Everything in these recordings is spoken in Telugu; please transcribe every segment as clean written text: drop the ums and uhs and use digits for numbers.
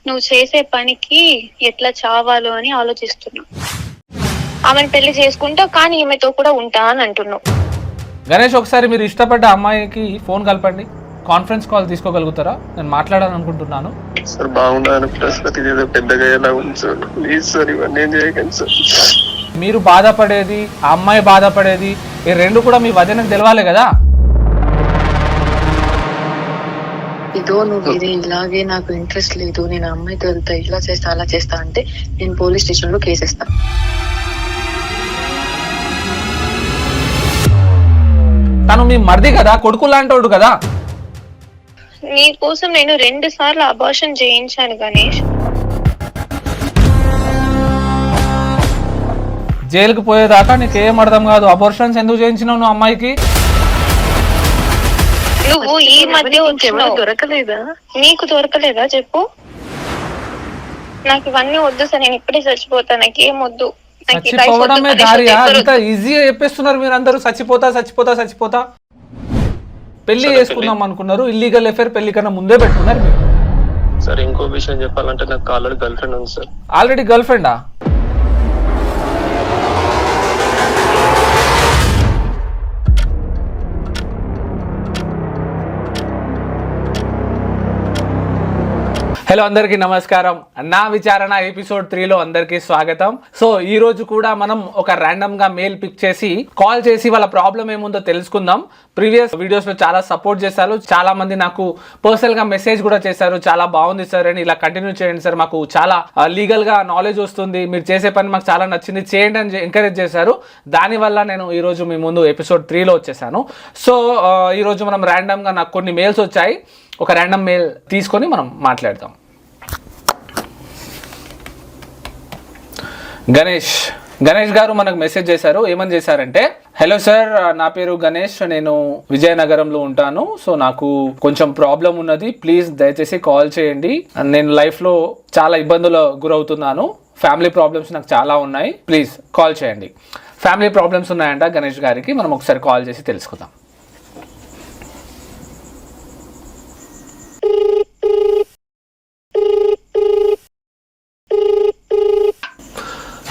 నువ్వు చేసే పనికి ఎట్లా చావాలో అని ఆలోచిస్తున్నా. ఆమెను పెళ్లి చేసుకుంటావు కానీ ఈమెతో కూడా ఉంటా అని అంటున్నావు. గణేష్, ఒకసారి మీరు ఇష్టపడ్డ అమ్మాయికి ఫోన్ కలపండి. కాన్ఫరెన్స్ కాల్ తీసుకోగలుగుతారా? నేను మాట్లాడాలనుకుంటున్నాను. సార్ బాగుండాలని పెద్దగా ఎలా ఉంది సార్, ప్లీజ్ సార్ ఇవన్నీ చేయకండి సార్. మీరు బాధపడేది, ఆ అమ్మాయి బాధపడేది, ఈ రెండు కూడా మీ వదినకు తెలవాలి కదా. ఇదో నువ్వు ఇది ఇలాగే నాకు ఇంట్రెస్ట్ లేదు, నేను అమ్మాయితో వెళ్తా, ఇలా చేస్తా అలా చేస్తా అంటే నేను పోలీస్ స్టేషన్ లో కేసేస్తా. తను మీ మర్ది కదా, కొడుకు లాంటోడు కదా. నీ కోసం నేను 2 సార్లు అబార్షన్ చేయించాను గణేష్. జైలుకు పోయేదాకా నీకేం అర్థం కాదు. అబార్షన్స్ ఎందుకు చేయించినావు నువ్వు అమ్మాయికి? నువ్వు ఈ మధ్య వచ్చినావు. దొరకలేదా? నీకు దొరకలేదా చెప్పు? నాకు ఇవన్నీ వద్దు సార్, నేను ఇప్పుడే చచ్చిపోతా, నాకేం వద్దు. చచ్చిపోవడమే దారియా? ఇంత ఈజీగా చెప్పేస్తున్నారు మీరు అందరూ. చచ్చిపోతా చచ్చిపోతా చచ్చిపోతా. పెళ్లి చేసుకుందాం అనుకున్నారు, ఇల్లీగల్ అఫేర్ పెళ్లి కన్నా ముందే పెట్టుకున్నారు మీరు. సార్ ఇంకో విషయం చెప్పాలంటే నాకు ఆల్రెడీ గర్ల్ ఫ్రెండ్ ఉంది సార్. ఆల్రెడీ గర్ల్ ఫ్రెండా? హలో, అందరికీ నమస్కారం. నా విచారణ ఎపిసోడ్ 3లో అందరికీ స్వాగతం. సో ఈ రోజు కూడా మనం ఒక ర్యాండమ్ గా మెయిల్ పిక్ చేసి కాల్ చేసి వాళ్ళ ప్రాబ్లం ఏముందో తెలుసుకుందాం. ప్రీవియస్ వీడియోస్ లో చాలా సపోర్ట్ చేశారు, చాలా మంది నాకు పర్సనల్ గా మెసేజ్ కూడా చేశారు, చాలా బాగుంది సార్ అని, ఇలా కంటిన్యూ చేయండి సార్, మాకు చాలా లీగల్ గా నాలెడ్జ్ వస్తుంది, మీరు చేసే పని మాకు చాలా నచ్చింది, చేయండి అని ఎంకరేజ్ చేశారు. దానివల్ల నేను ఈ రోజు మీ ముందు ఎపిసోడ్ 3లో వచ్చేసాను. సో ఈ రోజు మనం ర్యాండమ్ గా నాకు కొన్ని మెయిల్స్ వచ్చాయి, ఒక ర్యాండమ్ మెయిల్ తీసుకొని మనం మాట్లాడదాం. గణేష్ గారు మనకు మెసేజ్ చేశారు. ఏమని చేశారంటే, హలో సార్, నా పేరు గణేష్, నేను విజయనగరంలో ఉంటాను. సో నాకు కొంచెం ప్రాబ్లం ఉన్నది, ప్లీజ్ దయచేసి కాల్ చేయండి. నేను లైఫ్లో చాలా ఇబ్బందులు గురవుతున్నాను, ఫ్యామిలీ ప్రాబ్లమ్స్ నాకు చాలా ఉన్నాయి, ప్లీజ్ కాల్ చేయండి. ఫ్యామిలీ ప్రాబ్లమ్స్ ఉన్నాయంట గణేష్ గారికి. మనం ఒకసారి కాల్ చేసి తెలుసుకుందాం.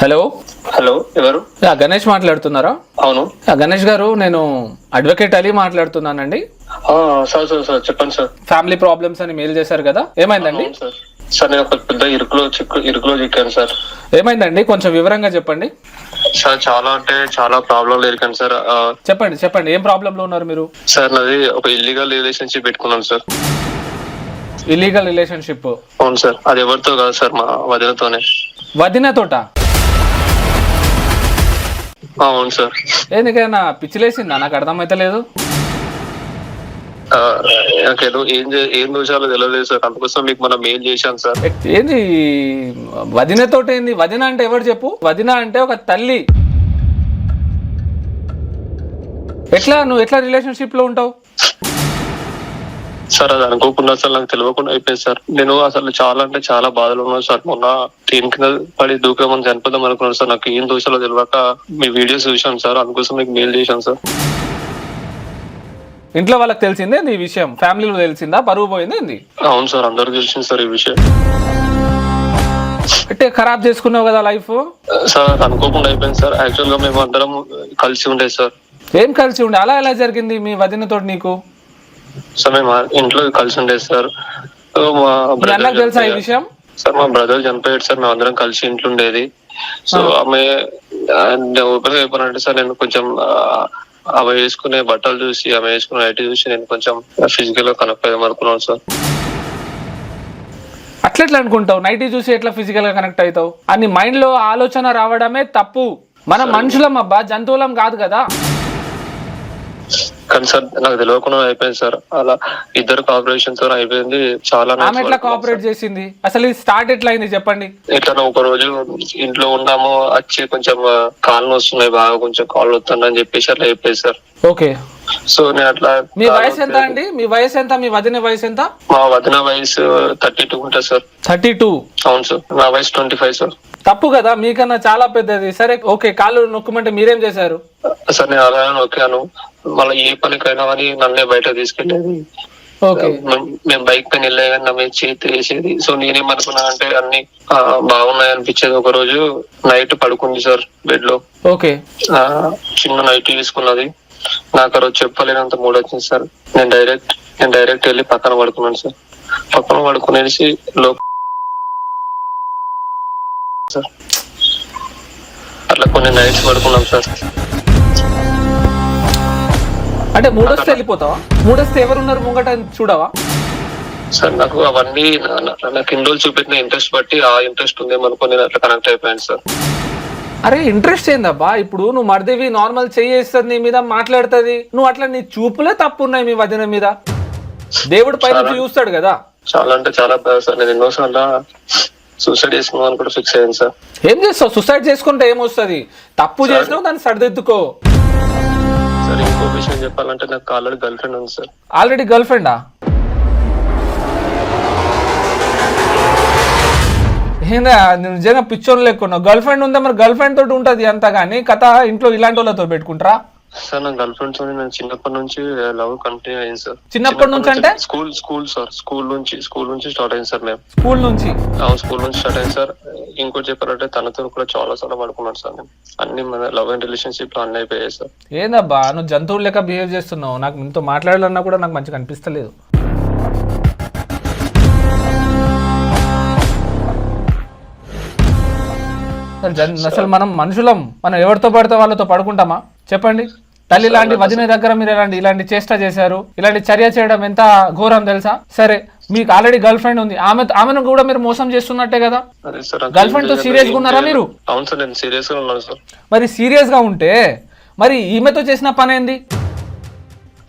హలో హలో, ఎవరు? గణేష్ మాట్లాడుతున్నారా? అవును. గణేష్ గారు, నేను అడ్వకేట్ అలీ మాట్లాడుతున్నానండి. సార్ సార్ సార్ చెప్పండి సార్. ఫ్యామిలీ ప్రాబ్లమ్స్ అని మెయిల్ చేశారు కదా, ఏమైందండి? సార్ నేను ఒక పెద్ద ఇరుకులో చిక్కాను సార్. ఏమైందండి, కొంచెం వివరంగా చెప్పండి. సార్ చాలా అంటే చాలా ప్రాబ్లంలో ఇరికాను సార్. చెప్పండి ఏం ప్రాబ్లంలో ఉన్నారు మీరు? సార్ నాది ఒక ఇల్లీగల్ రిలేషన్షిప్ పెట్టుకున్నాను సార్. Illegal relationship? అవును సార్. అది ఎవరితో కాదు సార్, మా వదినతోనే. వదినతోట? అవును సార్. ఎందుకైనా పిచ్చిలేసిందా? నాకు అర్థమైతలేదు. నాకేదో ఏం దోషాలో తెలియలేదు సార్, అందుకోసం మీకు మనం మెయిల్ చేశాను సార్. ఏంది వదినతోటి? ఏంది వదిన అంటే? ఎవరు చెప్పు. వదిన అంటే ఒక తల్లి. నువ్వు ఎట్లా రిలేషన్షిప్ లో ఉంటావు? సార్ అది అనుకోకుండా అసలు నాకు తెలియకుండా అయిపోయింది సార్. నేను అసలు చాలా అంటే చాలా బాధలు ఉన్నాను సార్. మొన్న ట్రైన్ కింద పడి దూకమని చనిపోదాం అనుకున్నాను సార్. నాకు ఏం దోషాలో తెలియక మీ వీడియోస్ చూశాను సార్, అందుకోసం మీకు మెయిల్ చేశాను సార్. ఇంట్లో వాళ్ళకి తెలిసిందే ఈ విషయం? ఫ్యామిలీలో తెలిసిందా? పరువు పోయింది? అవును సార్, అందరికి తెలిసింది సార్ ఈ విషయం. అంటే ఖరాబ్ చేసుకున్నావు కదా లైఫ్. సార్ అనుకోకుండా అయిపోయింది సార్. యాక్చువల్ గా మేము అందరం కలిసి ఉండేది సార్. ఏం కలిసి ఉండే? అలా ఎలా జరిగింది మీ వదినతోటి నీకు? సార్ మేము ఇంట్లో కలిసి ఉండేది సార్. మీ అన్నకు తెలుసా ఈ విషయం? సార్ మా బ్రదర్ చనిపోయాడు సార్, మేము అందరం కలిసి ఇంట్లో ఉండేది. సో ఆమె ఓపెన్ గా చెప్పాలంటే సార్, నేను కొంచెం ఆమె వేసుకునే బట్టలు చూసి, ఆమె వేసుకునే ఐటీ చూసి నేను కొంచెం ఫిజికల్ గా కనెక్ట్ అయ్యాం అనుకున్నాను సార్. అట్లా అనుకుంటావు? నైటీ చూసి ఎట్లా ఫిజికల్ గా కనెక్ట్ అవుతావు? అని మైండ్ లో ఆలోచన రావడమే తప్పు. మనం మనుషులం అబ్బా, జంతువులం కాదు కదా. కానీ సార్ నాకు తెలియకుండా అయిపోయింది సార్. అలా ఇద్దరు కోఆపరేషన్ తో అయిపోయింది. చాలా ఎట్లా కోఆపరేట్ చేసింది? అసలు ఇది స్టార్ట్ ఎట్లా అయింది చెప్పండి. ఇట్లా ఒక రోజు ఇంట్లో ఉన్నాము, వచ్చి కొంచెం కాళ్ళు వస్తున్నాయి, బాగా కొంచెం కాళ్ళు వస్తుందని చెప్పేసి అట్లా చెప్పేది సార్. ఓకే. సో నేను అట్లా. మీ వయసు ఎంత అండి? మీ వయసు ఎంత? మీ వదిన వయసు ఎంత? మా వదిన వయసు 32 ఉంటుంది సార్. 32? అవును సార్. నా వయసు 25 సార్. తప్పు కదా, మీకన్నా చాలా పెద్దది. సరే ఓకే, కాళ్ళు నొక్కమంటే మీరేం చేశారు? సార్ నేను అలా నొక్కాను, మళ్ళీ ఏ పనికైనా కానీ నన్నే బయట తీసుకెళ్ళేది. ఓకే. మేము బైక్ పైన వెళ్ళే కానీ నా మీద చేతి వేసేది. సో నేనేమనుకున్నా అంటే అన్ని బాగున్నాయి అనిపించేది. ఒక రోజు నైట్ పడుకుంది సార్ బెడ్ లో. ఓకే. చిన్న నైట్ తీసుకున్నది. నాకు ఆ రోజు చెప్పలేనంత మూడ్ వచ్చింది సార్. నేను డైరెక్ట్ వెళ్ళి పక్కన పడుకున్నాను సార్. పక్కన పడుకునేసి సార్ అట్లా కొన్ని నైట్స్ పడుకున్నాం సార్. అంటే మూడొస్తే వెళ్ళిపోతావా? మూడొస్తే ఎవరున్నారు ముంగట చూడవా? సార్ నాకు అవన్నీ నాకు ఇన్ని రోజులు చూపెట్టిన ఇంట్రెస్ట్ బట్టి ఆ ఇంట్రెస్ట్ ఉందేమనుకో నేను అట్లా కనెక్ట్ అయిపోయాను సార్. అరే ఇంట్రెస్ట్ ఏందబ్బా? ఇప్పుడు నువ్వు మరిదివి నార్మల్ చేస్తుంది నీ మీద మాట్లాడుతుంది, నువ్వు అట్లా నీ చూపులే తప్పు ఉన్నాయి మీ వదిన మీద. దేవుడు పైన చూస్తాడు కదా. చాలా అంటే చాలా బాగా సార్. నేను ఎన్నోసార్లు సూసైడ్ చేసుకున్నాను కూడా ఫిక్స్ అయ్యాను సార్. ఏం చేస్తావు? సూసైడ్ చేసుకుంటే ఏమొస్తుంది? తప్పు చేసినావు, దాన్ని సరిదిద్దుకో. సార్ ఇంకో విషయం చెప్పాలంటే నాకు ఆల్రెడీ గర్ల్ ఫ్రెండ్ ఉంది సార్. ఆల్రెడీ గర్ల్ ఫ్రెండా? ఏందా నిజంగా పిచ్చోన్ లేకున్నావు? గర్ల్ ఫ్రెండ్ ఉందా? మరి గర్ల్ ఫ్రెండ్ తోటి ఉంటది అంతా, కానీ కథ ఇంట్లో ఇలాంటి వాళ్ళతో పెట్టుకుంటారా? సార్ నా గర్ల్ ఫ్రెండ్స్ నేను చిన్నప్పటి నుంచి లవ్ కంటిన్యూ అయింది సార్. చిన్నప్పటి నుంచి అంటే స్కూల్ సార్. స్కూల్ నుంచి స్టార్ట్ అయింది సార్. మేము స్కూల్ నుంచి స్టార్ట్ అయింది సార్. ఇంకోటి చెప్పాలంటే తనతో కూడా చాలా సార్లు పడుకున్నాను సార్. నేను అన్ని మన లవ్ అండ్ రిలేషన్షిప్ లో అన్నీ అయిపోయాయి సార్. ఏందబ్బా నువ్వు జంతువులు లెక్క బిహేవ్ చేస్తున్నావు? నాకు నీతో మాట్లాడాలన్నా కూడా నాకు మంచిగా అనిపిస్తలేదు. అసలు మనం మనుషులం, మనం ఎవరితో పడితే వాళ్ళతో పడుకుంటామా చెప్పండి? తల్లి లాంటి వదిన దగ్గర మీరు ఇలాంటి చేష్ట చేశారు, ఇలాంటి చర్య చేయడం ఎంత ఘోరం తెలుసా? సరే మీకు ఆల్రెడీ గర్ల్ ఫ్రెండ్ ఉంది, ఆమెను కూడా మీరు మోసం చేస్తున్నట్టే కదా. గర్ల్ ఫ్రెండ్ తో సీరియస్ గా ఉన్నారా మీరు? అవును సార్, నేను సీరియస్ గా ఉన్నాను సార్. మరి సీరియస్ గా ఉంటే మరి ఈమెతో చేసిన పని ఏంది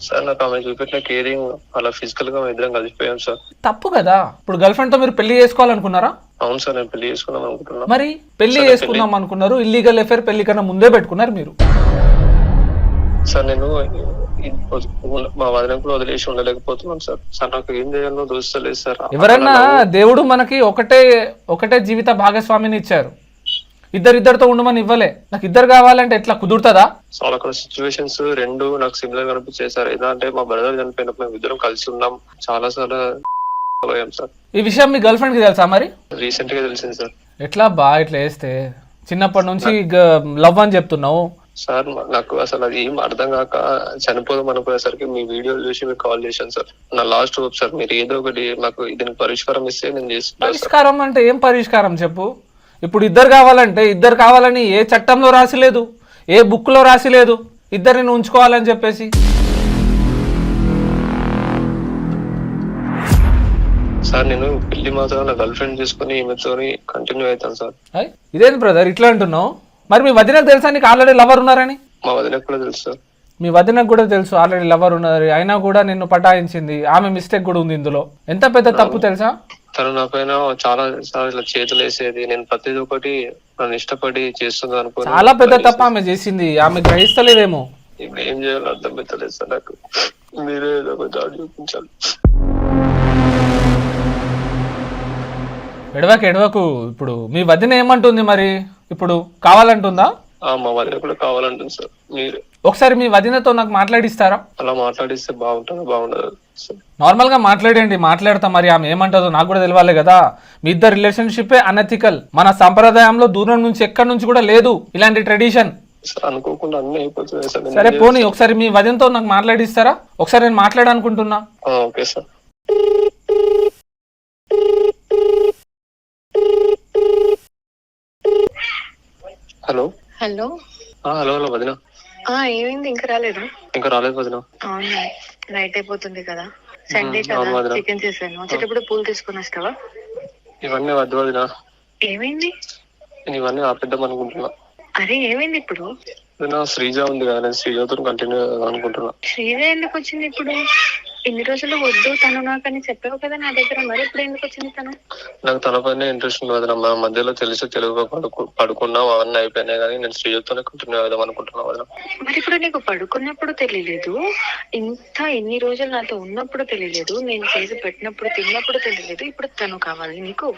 సార్? నాకు ఆమె చూపెట్టిన కేరింగ్ అలా ఫిజికల్ గా ఇద్దరం కలిసిపోయాం సార్. తప్పు కదా. ఇప్పుడు గర్ల్ ఫ్రెండ్ తో మీరు పెళ్లి చేసుకోవాలనుకున్నారా? అవును సార్, నేను పెళ్లి చేసుకుందాం అనుకుంటున్నా. మరి పెళ్లి చేసుకుందాం అనుకున్నారు, ఇల్లీగల్ అఫేర్ పెళ్లి కన్నా ముందే పెట్టుకున్నారు మీరు. సార్ నేను మా వదిన కూడా వదిలేసి ఉండలేకపోతున్నాను సార్. సార్ నాకు ఏం చేయాలో దోస్తలేదు సార్. ఎవరన్నా దేవుడు మనకి ఒకటే జీవిత భాగస్వామిని ఇచ్చారు, ఇద్దరితో ఉండమని ఇవ్వలే. నాకు ఇద్దరు కావాలంటే ఎట్లా కుదురుతుందా? చాలా అక్కడ సిచ్యువేషన్స్ రెండు నాకు సిమిలర్ గా అనిపించాయి సార్. ఎలా అంటే మా బ్రదర్ చనిపోయినప్పుడు మేము ఇద్దరం కలిసి ఉన్నాం, చాలా సార్లు పోయాం సార్. ఈ విషయం మీ గర్ల్ ఫ్రెండ్ కి తెలుసా? మరి రీసెంట్ గా తెలిసింది సార్. ఎట్లా ఇట్లా వేస్తే చిన్నప్పటి నుంచి లవ్ అని చెప్తున్నావు సార్. నాకు అసలు అది ఏం అర్థం కాక చనిపోదాం అనుకునేసరికి మీ వీడియోలు చూసి మీకు కాల్ చేశాను సార్. నా లాస్ట్ హోప్ సార్, మీరు ఏదో ఒకటి మాకు దీనికి పరిష్కారం ఇస్తే నేను చేస్తాను. పరిష్కారం అంటే ఏం పరిష్కారం చెప్పు? ఇప్పుడు ఇద్దరు కావాలని ఏ చట్టంలో రాసిలేదు, ఏ బుక్ లో రాసిలేదు ఇద్దరిని ఉంచుకోవాలని చెప్పేసి. సార్ నేను పెళ్లి మాత్రం నా గర్ల్ ఫ్రెండ్ తీసుకుని ఈమెతో కంటిన్యూ అవుతాను సార్. ఇదేంటి బ్రదర్ ఇట్లా అంటున్నావు? మరి మీ వదినకు తెలుసా నీకు ఆల్రెడీ లవర్ ఉన్నారని? మా వదినకు కూడా తెలుసు సార్. మీ వదినకు కూడా తెలుసు ఆల్రెడీ లవర్ ఉన్నారు, అయినా కూడా నిన్ను పటాయించింది. ఆమె మిస్టేక్ కూడా ఉంది ఇందులో. ఎంత పెద్ద తప్పు తెలుసా? తను నా పైన చాలా ఇట్లా చేతులు వేసేది, నేను ప్రతిదీ ఒకటి నన్ను ఇష్టపడి చేస్తుంది అనుకో. చాలా పెద్ద తప్పు ఆమె చేసింది, ఆమె గ్రహిస్తలేదేమో. ఇప్పుడు ఏం చేయాలో అర్థం పెట్టలేదు సార్ నాకు. మీరే ఏదో ఒక దాడి చూపించాలి. ఎడవకు. ఇప్పుడు మీ వదిన ఏమంటుంది మరి? ఇప్పుడు కావాలంటుందా? మా వదిన కూడా కావాలంటుంది సార్. మీరు ఒకసారి మీ వదినతో నాకు మాట్లాడిస్తారా? అలా మాట్లాడిస్తే బాగుండదు. నార్మల్ గా మాట్లాడతా. మరి ఆమె ఏమంటుందో నాకు కూడా తెలియాలి కదా. మీ ఇద్దరు రిలేషన్షిప్ అనెథికల్. మన సంప్రదాయంలో దూరం నుంచి ఎక్కడి నుంచి కూడా లేదు ఇలాంటి ట్రెడిషన్. అనుకోకుండా అన్ని అయిపోతుంది సార్. సరే పోనీ ఒకసారి మీ వదినతో నాకు మాట్లాడిస్తారా? ఒకసారి నేను మాట్లాడాలనుకుంటున్నా. Okay sir. Hello hello hello hello వదిన. ఏమైంది? ఇంకా రాలేదు వదిన. అవును, నైట్ అయిపోతుంది కదా, సండే కదా, చికెన్ చేశాను. వచ్చేటప్పుడు పూలు తీసుకుని వస్తావా? ఇవన్నీ వద్దు వదిన. ఏమైంది? నేను ఇవన్నీ ఆపేద్దాం అనుకుంటున్నా. అరే ఏమైంది ఇప్పుడు? శ్రీజ ఉంది కదా, నేను శ్రీజతో కంటిన్యూ అనుకుంటున్నా. శ్రీజ ఎందుకు వచ్చింది ఇప్పుడు? ఇన్ని రోజులు వద్దు తను నాకని చెప్పావు కదా నా దగ్గర, మరి ఇప్పుడు ఎందుకు వచ్చింది తను? నాకు తన పైన ఇంట్రెస్ట్ ఉంది వదిన. మన మధ్యలో తెలుగు పడుకున్నాం, అవన్నీ అయిపోయినాయి, కానీ నేను శ్రీజతోనే కంటిన్యూ అవుదాం అనుకుంటున్నా వదిన. మరి ఇప్పుడు నీకు పడుకున్నప్పుడు తెలియలేదు, ఇన్ని రోజులు నాతో ఉన్నప్పుడు తెలియలేదు, నేను చేసి పెట్టినప్పుడు తిన్నప్పుడు తెలియలేదు, ఇప్పుడు తను కావాలి నీకు?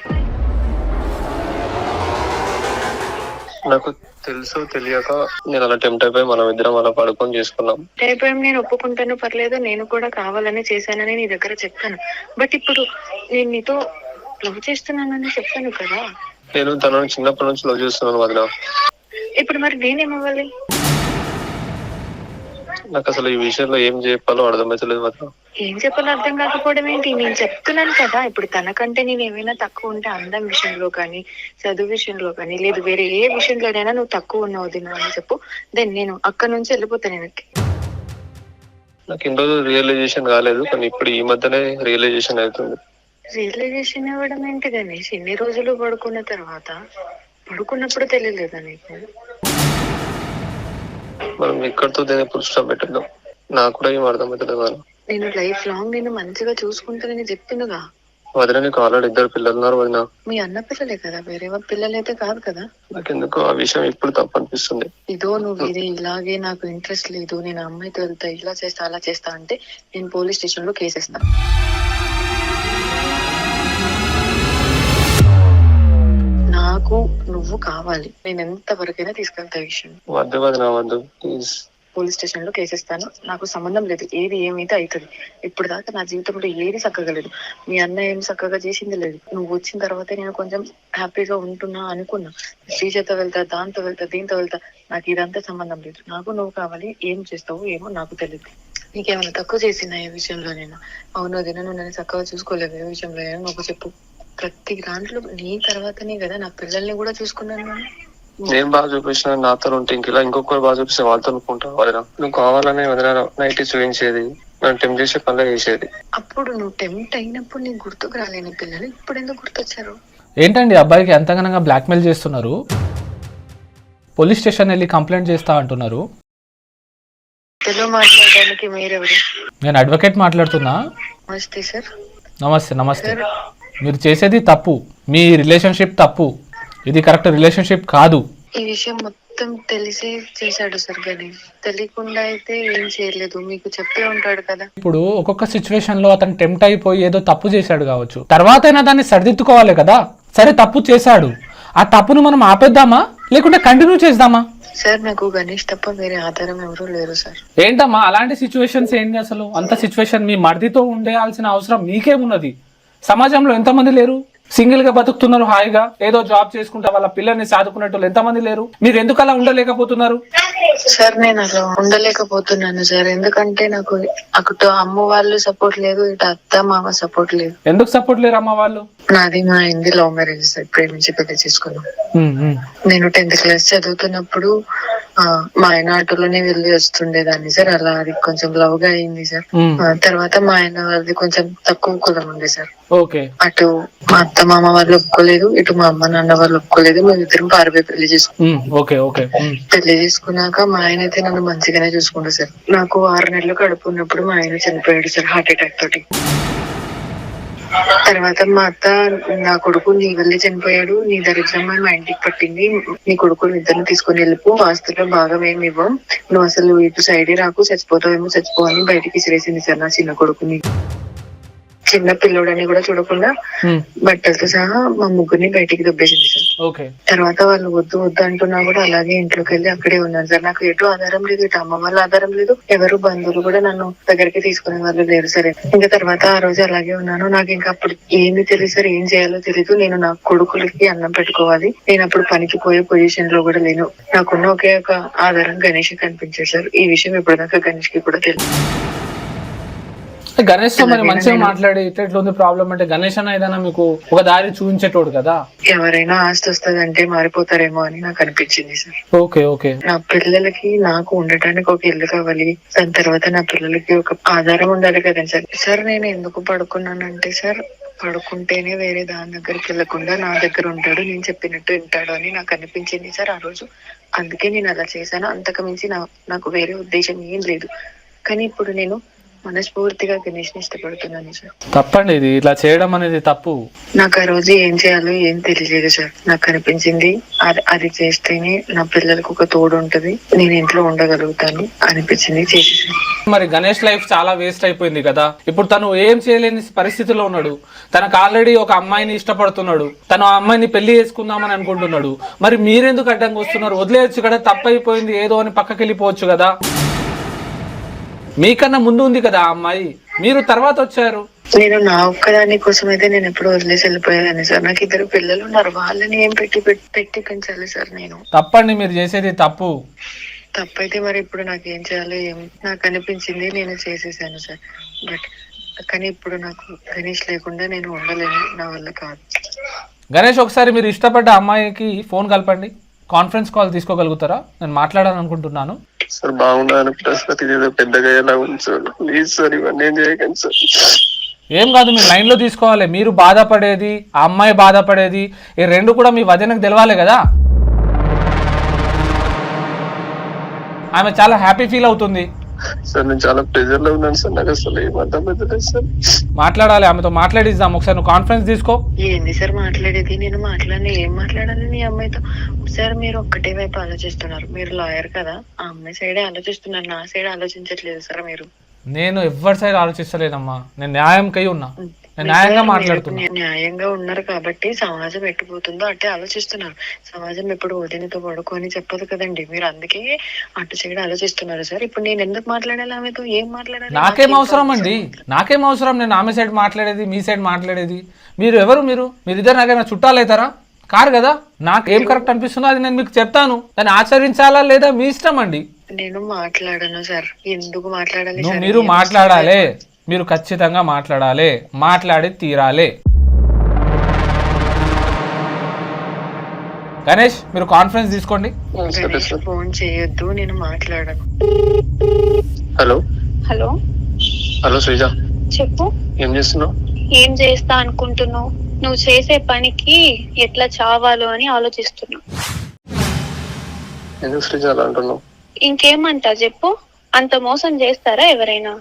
నాకు తెలుసు తెలియక నేను అలా టెంప్ట్ అయిపోయి మనం ఇద్దరం అలా పడుకొని చేసుకున్నాం. అయిపోయాం, నేను ఒప్పుకుంటాను, పర్లేదు, నేను కూడా కావాలని చేశానని నీ దగ్గర చెప్తాను. బట్ ఇప్పుడు నేను నీతో లవ్ చేస్తున్నానని చెప్పాను కదా. నేను తనని చిన్నప్పటి నుంచి లవ్ చేస్తున్నాను వదిన. ఇప్పుడు మరి నేనేమవ్వాలి? నాకు అసలు ఈ విషయంలో ఏం చెప్పాలో అర్థమవుతలేదు వదిన. ఏం చెప్పాలో అర్థం కాకపోవడం ఏంటి? నేను చెప్తున్నాను కదా, ఇప్పుడు తనకంటే నేను ఏమైనా తక్కువ ఉంటే అందం విషయంలో కానీ, చదువు విషయంలో కానీ, లేదు వేరే ఏ విషయంలోనైనా నువ్వు తక్కువ ఉన్నావు దినా అని చెప్పు, దెన్ నేను అక్కడ నుంచి వెళ్ళిపోతాను వెనక్కి. నాకు ఇన్ని రోజులు రియలైజేషన్ కాలేదు, కానీ ఇప్పుడు ఈ మధ్యనే రియలైజేషన్ అవుతుంది. రియలైజేషన్ ఇవ్వడం ఏంటి గణేష్? ఇన్ని రోజులు పడుకున్న తర్వాత పడుకున్నప్పుడు తెలియలేదా నీకు? మనం ఎక్కడితో దీన్ని ఫుల్ స్టాప్ పెట్టద్దాం. నాకు కూడా ఏం అర్థమవుతుంది. నేను లైఫ్ లాంగ్ నేను మంచిగా చూసుకుంటానని చెప్పిందిగా వదిన. నీకు ఆల్రెడీ 2 పిల్లలు ఉన్నారు వదిన. మీ అన్న పిల్లలే కదా, వేరే వాళ్ళ పిల్లలైతే కాదు కదా. నాకెందుకు ఆ విషయం ఇప్పుడు తప్పు అనిపిస్తుంది. ఇదో నువ్వు ఇది ఇలాగే నాకు ఇంట్రెస్ట్ లేదు, నేను అమ్మాయితో వెళ్తా, ఇలా చేస్తా అలా చేస్తా అంటే నేను పోలీస్ స్టేషన్ లో కేసేస్తా. నాకు నువ్వు కావాలి, నేను ఎంత వరకైనా తీసుకెళ్తా విషయం. వద్దు వదిన వద్దు ప్లీజ్. పోలీస్ స్టేషన్ లో కేసేస్తాను, నాకు సంబంధం లేదు, ఏది ఏమైతే అవుతుంది. ఇప్పుడు దాకా నా జీవితంలో ఏది చక్కగా లేదు, మీ అన్న ఏం చక్కగా చేసింది లేదు. నువ్వు వచ్చిన తర్వాతే నేను కొంచెం హ్యాపీగా ఉంటున్నా అనుకున్నా. శ్రీజతో వెళ్తా, దాంతో వెళ్తా, దీంతో వెళ్తా, నాకు ఇదంతా సంబంధం లేదు. నాకు నువ్వు కావాలి, ఏం చేస్తావు ఏమో నాకు తెలియదు. నీకేమైనా తక్కువ చేసినా ఏ విషయంలో నేను? అవును దిన, నువ్వు నన్ను చక్కగా చూసుకోలేదు ఏ విషయంలో అయినా నువ్వు చెప్పు. ప్రతి దాంట్లో నీ తర్వాతనే కదా నా పిల్లల్ని కూడా చూసుకున్నాను. నేను బాగా చూపించిన నాతో ఉంటే ఇంక ఇలా ఇంకొకరు బాగా చూపిస్తే వాళ్ళతో అనుకుంటావు వదిన. నువ్వు కావాలనే వదిన నైట్ చూపించేది, నన్ను టెంప్ట్ చేసే పనులు చేసేది. అప్పుడు నువ్వు టెంప్ట్ అయినప్పుడు నీకు గుర్తుకు రాలేని పిల్లలు ఇప్పుడు ఎందుకు గుర్తొచ్చారు? ఏంటండి అబ్బాయికి ఎంతగానో బ్లాక్మెయిల్ చేస్తున్నారు? పోలీస్ స్టేషన్ వెళ్ళి కంప్లైంట్ చేస్తా అంటున్నారు. తెలుగు మాట్లాడడానికి మీరెవరు? నేను అడ్వకేట్ మాట్లాడుతున్నా. నమస్తే సార్. నమస్తే నమస్తే. మీరు చేసేది తప్పు, మీ రిలేషన్షిప్ తప్పు, ఇది కరెక్ట్ రిలేషన్షిప్ కాదు. ఈ విషయం మొత్తం తెలిసే చేశాడు సార్ గణేష్, తెలియకుండా అయితే ఏం చేయలేదు, మీకు చెప్పే ఉంటాడు కదా. ఇప్పుడు ఒక్కొక్క సిచ్యువేషన్ లో అతను టెంప్ట్ అయిపోయి ఏదో తప్పు చేశాడు కావచ్చు, తర్వాత అయినా దాన్ని సరిదిద్దుకోవాలి కదా. సరే తప్పు చేశాడు, ఆ తప్పును మనం ఆపేద్దామా లేకుంటే కంటిన్యూ చేద్దామా? సార్ నాకు గణేష్ తప్ప వేరే ఆధారం ఎవరూ లేరు సార్. ఏంటమ్మా అలాంటి సిచ్యువేషన్స్ ఏంటి? అసలు అంత సిచ్యువేషన్ మీ మర్దితో ఉండేయాల్సిన అవసరం మీకేమున్నది? సమాజంలో ఎంతమంది లేరు? సింగిల్ గా బతుకుతున్నారు హాయిగా, ఏదో జాబ్ చేసుకుంటా వాళ్ళ పిల్లల్ని సాదుకునేటోళ్ళు ఎంతమంది లేరు? మీరు ఎందుకు అలా ఉండలేకపోతున్నారు? సార్ నేను అలా ఉండలేకపోతున్నాను సార్, ఎందుకంటే నాకు అటు అమ్మ వాళ్ళు సపోర్ట్ లేదు, ఇటు అత్త మామ సపోర్ట్ లేదు. ఎందుకు సపోర్ట్ లేరు అమ్మ వాళ్ళు? నాది మా ఇంది లవ్ మ్యారేజ్ సార్, ప్రేమించి పెళ్లి చేసుకున్నాం. నేను 10th క్లాస్ చదువుతున్నప్పుడు మా ఆయన ఆటోలోనే వెళ్ళి వస్తుండేదాన్ని సార్, అలా అది కొంచెం లవ్ గా అయింది సార్. తర్వాత మా ఆయన వాళ్ళది కొంచెం తక్కువ కులం ఉంది సార్. అటు మా అత్త మామ వాళ్ళు ఒప్పుకోలేదు, ఇటు మా అమ్మ నాన్న వాళ్ళు ఒప్పుకోలేదు, మేమిద్దరం పారిపోయి పెళ్లి చేసుకున్నాం. పెళ్లి చేసుకున్నాక మా ఆయన అయితే నన్ను మంచిగానే చూసుకుంటారు సార్. నాకు 6 నెలలు కడుపు ఉన్నప్పుడు మా ఆయన చనిపోయాడు సార్, హార్ట్ అటాక్ తోటి. తర్వాత మా అత్త, నా కొడుకు నీ వల్లే చనిపోయాడు, నీ దరిద్రం మా ఇంటికి పట్టింది, నీ కొడుకుని ఇద్దరిని తీసుకుని వెళ్ళిపో, ఆస్తుల్లో భాగం ఏమి ఇవ్వం, నువ్వు అసలు ఇటు సైడే రాకు, చచ్చిపోతావేమో చచ్చిపో అని బయటికి విసిరేసింది సార్ నా చిన్న కొడుకుని. చిన్న పిల్లోడని కూడా చూడకుండా బట్టలతో సహా మా ముగ్గురిని బయటికి దొబ్బేసింది సార్. తర్వాత వాళ్ళు వద్దు వద్దు అంటున్నా కూడా అలాగే ఇంట్లోకి వెళ్ళి అక్కడే ఉన్నాను సార్. నాకు ఎటు ఆధారం లేదు, ఇటు అమ్మ వాళ్ళ ఆధారం లేదు, ఎవరు బంధువులు కూడా నన్ను దగ్గరికి తీసుకునే వాళ్ళు లేరు సార్. ఇంకా తర్వాత ఆ రోజు అలాగే ఉన్నాను. నాకు ఇంకా అప్పుడు ఏమి తెలియదు సార్, ఏం చేయాలో తెలీదు. నేను నా కొడుకులకి అన్నం పెట్టుకోవాలి, నేను అప్పుడు పనికి పోయే పొజిషన్ లో కూడా లేను. నాకున్న ఒకే ఒక ఆధారం గణేష్ కనిపించాడు సార్. ఈ విషయం ఇప్పటిదాకా గణేష్ కి కూడా తెలియదు. గణేష్ తో మరి మంచిగా మాట్లాడి ఇట్లా ఉంది ప్రాబ్లం అంటే గణేష్ అన్న ఏదైనా మీకు ఒక దారి చూపించేటోడు కదా. ఎవరైనా ఆస్తి వస్తుందంటే మారిపోతారేమో అని నాకు అనిపించింది సార్. ఓకే. నా పిల్లలకి నాకు ఉండటానికి ఒక ఇల్లు కావాలి, దాని తర్వాత నా పిల్లలకి ఒక ఆధారం ఉండాలి కదా సార్. సార్ నేను ఎందుకు పడుకున్నానంటే సార్, పడుకుంటేనే వేరే దాని దగ్గరికి వెళ్లకుండా నా దగ్గర ఉంటాడు, నేను చెప్పినట్టు వింటాడు అని నాకు అనిపించింది సార్ ఆ రోజు. అందుకే నేను అలా చేశాను, అంతకు మించి నాకు వేరే ఉద్దేశం ఏం లేదు. కానీ ఇప్పుడు నేను మనస్ఫూర్తిగా గణేష్ ని ఇష్టపడుతున్నాను సార్. తప్పండి, ఇది ఇట్లా చేయడం అనేది తప్పు. నాకు ఆ రోజు ఏం చేయాలో ఏం తెలియలేదు సార్. నాకు అనిపించింది అది చేస్తేనే నా పిల్లలకు ఒక తోడు ఉంటది, నేను ఇంట్లో ఉండగలుగుతాను అనిపించింది, చేసేసాను. మరి గణేష్ లైఫ్ చాలా వేస్ట్ అయిపోయింది కదా. ఇప్పుడు తను ఏం చేయలేని పరిస్థితిలో ఉన్నాడు. తనకు ఆల్రెడీ ఒక అమ్మాయిని ఇష్టపడుతున్నాడు, తను ఆ అమ్మాయిని పెళ్లి చేసుకుందామని అనుకుంటున్నాడు. మరి మీరెందుకు అడ్డంగా వస్తున్నారు? వదిలేయచ్చు కదా, తప్పైపోయింది ఏదో అని పక్కకి వెళ్ళిపోవచ్చు కదా. మీకన్నా ముందు ఉంది కదా ఆ అమ్మాయి, మీరు తర్వాత వచ్చారు. నేను నా ఒక్కదాని కోసం అయితే నేను ఎప్పుడు వదిలేసి వెళ్ళిపోయాను సార్. నాకు 2 పిల్లలు ఉన్నారు, వాళ్ళని ఏం పెట్టి పెంచాలి సార్ నేను. తప్పండి, మీరు చేసేది తప్పు. తప్పైతే మరి ఇప్పుడు నాకు ఏం చేయాలో ఏం నాకు అనిపించింది, నేను చేసేసాను సార్. బట్ కానీ ఇప్పుడు నాకు గణేష్ లేకుండా నేను ఉండలేను, నా వల్ల కాదు. గణేష్, ఒకసారి మీరు ఇష్టపడ్డ అమ్మాయికి ఫోన్ కలపండి, కాన్ఫరెన్స్ కాల్ తీసుకోగలుగుతారా? నేను మాట్లాడాలనుకుంటున్నాను. సార్ బాగుండదు అనుకుంటా సార్, ఇదేదో పెద్దగా ఎలా ఉంది సార్, ప్లీజ్ సార్ ఇవన్నీ ఏం చేయకండి సార్. ఏం కాదు, మీరు లైన్లో తీసుకోవాలి. మీరు బాధపడేది, ఆ అమ్మాయి బాధపడేది, ఈ రెండు కూడా మీ వదినకు తెలవాలి కదా. ఆమె చాలా హ్యాపీ ఫీల్ అవుతుంది. సార్ నేను చాలా ప్రెజర్ లో ఉన్నాను సార్, నాకు అసలు ఏం అర్థం అవుతుంది సార్. మాట్లాడాలి, ఆమెతో మాట్లాడిద్దాం. ఒకసారి నువ్వు కాన్ఫరెన్స్ తీసుకో. ఏంది సార్ మాట్లాడేది? నేను మాట్లాడిన ఏం మాట్లాడాలి నీ అమ్మాయితో? సార్ మీరు ఒక్కటే వైపు ఆలోచిస్తున్నారు, మీరు లాయర్ కదా, ఆ అమ్మాయి సైడే ఆలోచిస్తున్నారు, నా సైడ్ ఆలోచించట్లేదు సార్ మీరు. నేను ఎవరి సైడ్ ఆలోచిస్తలేదమ్మా, నేను న్యాయంకై ఉన్నా, నేను న్యాయంగా మాట్లాడుతున్నా. న్యాయంగా ఉన్నారు కాబట్టి సమాజం ఎట్టుపోతుందో అట్టే ఆలోచిస్తున్నారు. సమాజం ఎప్పుడు వదినతో పడుకొని చెప్పదు కదండి, మీరు అందుకే అటు సైడ్ ఆలోచిస్తున్నారు సార్. ఇప్పుడు నేను ఎందుకు మాట్లాడాలి ఆమెతో? ఏం మాట్లాడాలి? నాకేం అవసరం అండి, నాకేం అవసరం? నేను ఆమె సైడ్ మాట్లాడేది, మీ సైడ్ మాట్లాడేది. మీరు ఎవరు? మీరిద్దరు నాకైనా చుట్టాలు అవుతారా? కారు కదా. నాకు ఏం కరెక్ట్ అనిపిస్తుందో అది నేను మీకు చెప్తాను, దాన్ని ఆచరించాలా లేదా మీ ఇష్టం అండి. నేను మాట్లాడను సార్. ఎందుకు మాట్లాడాలి? మీరు మాట్లాడాలి, మీరు ఖచ్చితంగా మాట్లాడాలి, మాట్లాడి తీరాలి. గణేష్, మీరు కాన్ఫరెన్స్ తీసుకోండి. గణేష్ ఫోన్ చేయొద్దు, నేను మాట్లాడను. హలో హలో హలో శ్రీజ, చెప్పు. ఏం చేస్తున్నావు? ఏం చేస్తా అనుకుంటున్నావు? నువ్వు చేసే పనికి ఎట్లా చావాలో అని ఆలోచిస్తున్నా. ఎందుకు శ్రీజ అలా అంటున్నావు? ఇంకేమంటా చెప్పు? అంత మోసం చేస్తారా ఎవరైనా?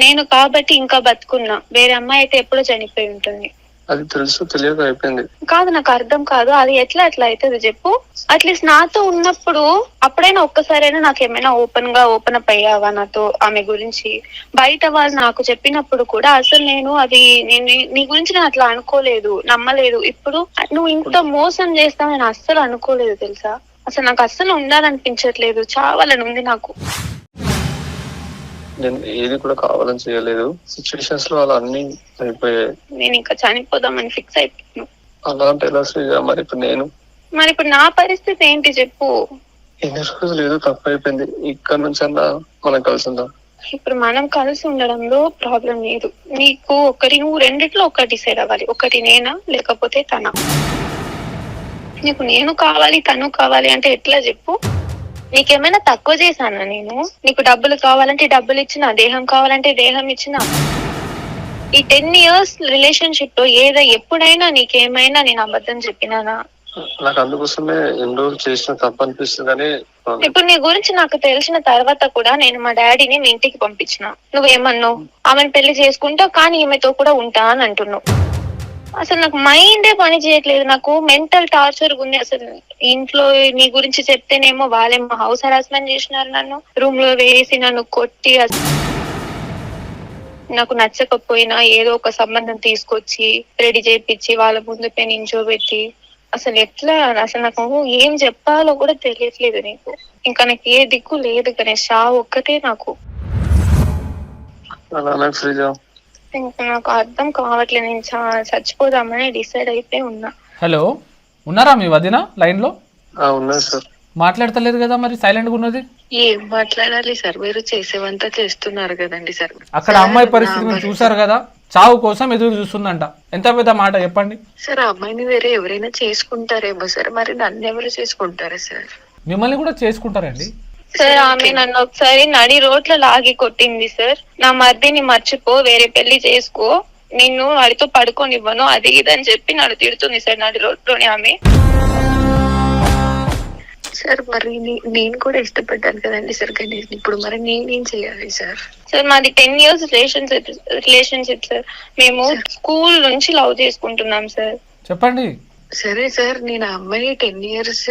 నేను కాబట్టి ఇంకా బతుకున్నా, వేరే అమ్మాయి అయితే ఎప్పుడో చనిపోయి ఉంటుంది. అది తెలుసు తెలియక అయిపోయింది. కాదు, నాకు అర్థం కాదు, అది ఎట్లా అవుతుంది చెప్పు. అట్లీస్ట్ నాతో ఉన్నప్పుడు అప్పుడైనా ఒక్కసారైనా నాకు ఏమైనా ఓపెన్ అప్ అయ్యావా నాతో ఆమె గురించి? బయట వాళ్ళు నాకు చెప్పినప్పుడు కూడా అసలు నేను నీ గురించి నేను అట్లా అనుకోలేదు, నమ్మలేదు. ఇప్పుడు నువ్వు ఇంత మోసం చేస్తావు నేను అస్సలు అనుకోలేదు తెలుసా. అసలు నాకు అస్సలు ఉండాలనిపించట్లేదు, చావాలని ఉంది నాకు. నేను ఏది కూడా కావాలని చేయలేదు, సిచ్యువేషన్స్ లో అలా అన్ని అయిపోయాయి. నేను ఇంకా చనిపోదామని ఫిక్స్ అయిపోయాను. అలా అంటే ఎలా శ్రీజ? మరి ఇప్పుడు నా పరిస్థితి ఏంటి చెప్పు? ఎన్ని రోజులు ఏదో తప్పు అయిపోయింది, ఇక్కడ నుంచి అన్నా మనం కలిసి ఉందాం. ఇప్పుడు మనం కలిసి ఉండడంలో ప్రాబ్లం లేదు. నువ్వు రెండిట్లో ఒకటి డిసైడ్ అవ్వాలి, ఒకటి నేనా లేకపోతే తన. నీకు నేను కావాలి, తను కావాలి అంటే ఎట్లా చెప్పు? నీకేమైనా తక్కువ చేశానా నేను? నీకు డబ్బులు కావాలంటే డబ్బులు ఇచ్చిన, దేహం కావాలంటే దేహం ఇచ్చిన. ఈ 10 years రిలేషన్షిప్ లో ఎప్పుడైనా నీకేమైనా నేను అబద్ధం చెప్పినానా? నాకు అందుకోసమే ఎన్ని రోజులు చేసిన తప్పు అనిపిస్తుంది. కానీ ఇప్పుడు నీ గురించి నాకు తెలిసిన తర్వాత కూడా నేను మా డాడీని మీ ఇంటికి పంపించిన. నువ్వేమన్నావు? ఆమెను పెళ్లి చేసుకుంటా కానీ ఈమెతో కూడా ఉంటా అని అంటున్నావు. అసలు నాకు మైండే పని చేయట్లేదు, నాకు మెంటల్ టార్చర్ ఉంది. అసలు ఇంట్లో నీ గురించి చెప్తేనేమో వాళ్ళేమో హౌస్ హరాస్మెంట్ చేసినారు, నన్ను రూమ్ లో వేసి నన్ను కొట్టి, నాకు నచ్చకపోయినా ఏదో ఒక సంబంధం తీసుకొచ్చి రెడీ చేయించి వాళ్ళ ముందు నించోబెట్టి, అసలు నాకు ఏం చెప్పాలో కూడా తెలియట్లేదు. నీకు ఇంకా నాకు ఏ దిక్కు లేదు గణేష్, ఒక్కటే నాకు. ఇంకా నాకు అర్థం కావట్లేదు, నేను చచ్చిపోదామని డిసైడ్ అయితే ఉన్నా. హలో, ఉన్నారా మీ వదిన లైన్ లో? ఉన్నారు సార్. మాట్లాడతలేదు కదా, మరి సైలెంట్ గా ఉన్నది? ఏం మాట్లాడాలి సార్? మీరు చేసేవంతా చేస్తున్నారు కదండి సార్. అక్కడ అమ్మాయి పరిస్థితి మీరు చూసారు కదా, చావు కోసం ఎదురు చూస్తుందంట. ఎంత పెద్ద మాట చెప్పండి సార్. ఆ అమ్మాయిని వేరే ఎవరైనా చేసుకుంటారేమో సార్, మరి నన్ను ఎవరు చేసుకుంటారా సార్? మిమ్మల్ని కూడా చేసుకుంటారండి సార్. ఆమె నన్ను ఒకసారి నడి రోడ్లో లాగి కొట్టింది సార్. నా మర్దిని మర్చిపో, వేరే పెళ్లి చేసుకో, నిన్ను వాడితో పడుకోనివ్వను, అది ఇదని చెప్పి నన్ను తిడుతుంది సార్ నడి రోడ్లోనే ఆమె. సార్ మరి నేను కూడా ఇష్టపడ్డాను కదండి సార్ గణేష్. ఇప్పుడు మరి నేనేం చేయాలి సార్? సార్ మాది 10 years రిలేషన్షిప్ సార్. మేము స్కూల్ నుంచి లవ్ చేసుకుంటున్నాం సార్. చెప్పండి. సరే సార్, నేను ఆ అమ్మాయి 10 years